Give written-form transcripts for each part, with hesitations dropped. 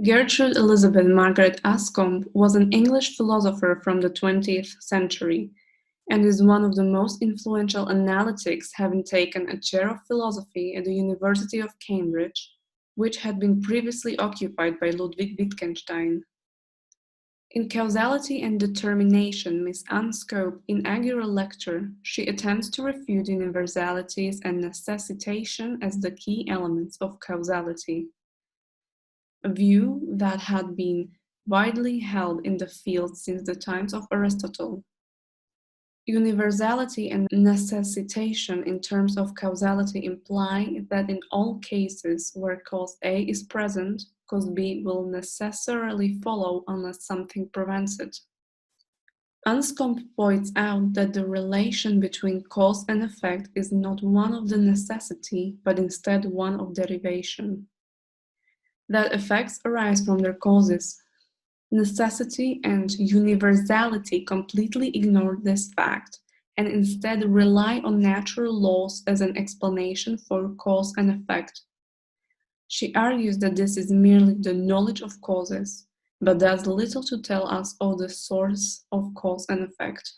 Gertrude Elizabeth Margaret Anscombe was an English philosopher from the 20th century and is one of the most influential analytics, having taken a chair of philosophy at the University of Cambridge, which had been previously occupied by Ludwig Wittgenstein. In Causality and Determination, Miss Anscombe's inaugural lecture, she attempts to refute universalities and necessitation as the key elements of causality, a view that had been widely held in the field since the times of Aristotle. Universality and necessitation in terms of causality imply that in all cases where cause A is present, cause B will necessarily follow unless something prevents it. Anscombe points out that the relation between cause and effect is not one of the necessity, but instead one of derivation. That effects arise from their causes. Necessity and universality completely ignore this fact and instead rely on natural laws as an explanation for cause and effect. She argues that this is merely the knowledge of causes, but does little to tell us of the source of cause and effect.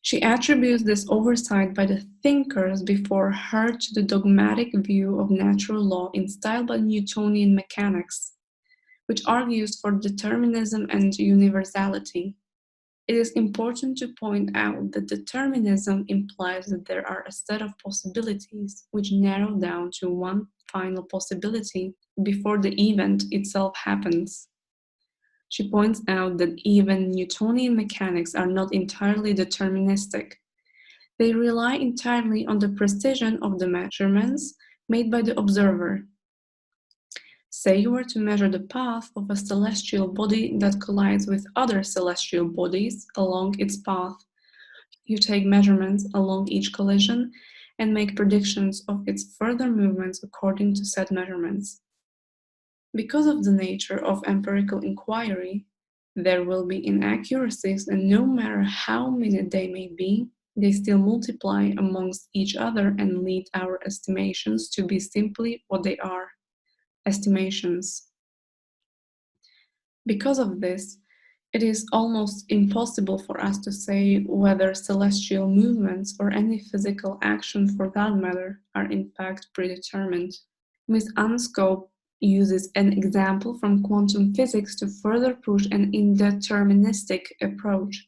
She attributes this oversight by the thinkers before her to the dogmatic view of natural law instilled by Newtonian mechanics, which argues for determinism and universality. It is important to point out that determinism implies that there are a set of possibilities which narrow down to one final possibility before the event itself happens. She points out that even Newtonian mechanics are not entirely deterministic. They rely entirely on the precision of the measurements made by the observer. Say you were to measure the path of a celestial body that collides with other celestial bodies along its path. You take measurements along each collision and make predictions of its further movements according to said measurements. Because of the nature of empirical inquiry, there will be inaccuracies, and no matter how minute they may be, they still multiply amongst each other and lead our estimations to be simply what they are. Estimations. Because of this, it is almost impossible for us to say whether celestial movements or any physical action for that matter are in fact predetermined. Miss Anscombe uses an example from quantum physics to further push an indeterministic approach.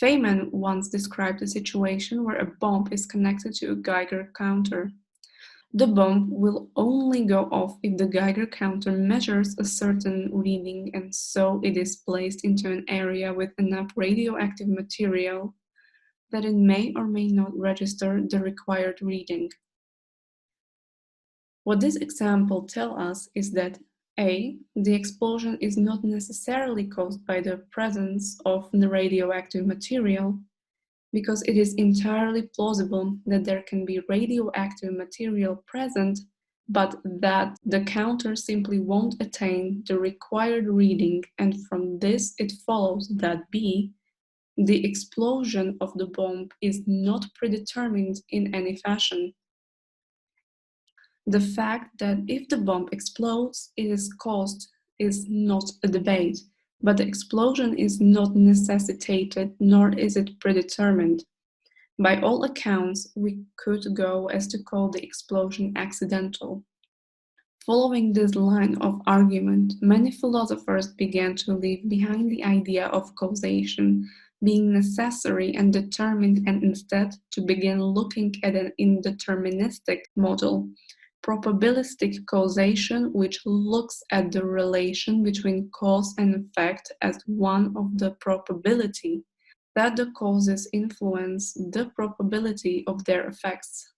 Feynman once described a situation where a bomb is connected to a Geiger counter. The bomb will only go off if the Geiger counter measures a certain reading, and so it is placed into an area with enough radioactive material that it may or may not register the required reading. What this example tells us is that A. The explosion is not necessarily caused by the presence of the radioactive material, because it is entirely plausible that there can be radioactive material present, but that the counter simply won't attain the required reading, and from this it follows that B. The explosion of the bomb is not predetermined in any fashion. The fact that if the bomb explodes, it is caused is not a debate, but the explosion is not necessitated, nor is it predetermined. By all accounts, we could go as to call the explosion accidental. Following this line of argument, many philosophers began to leave behind the idea of causation being necessary and determined, and instead to begin looking at an indeterministic model, probabilistic causation, which looks at the relation between cause and effect as one of the probability that the causes influence the probability of their effects.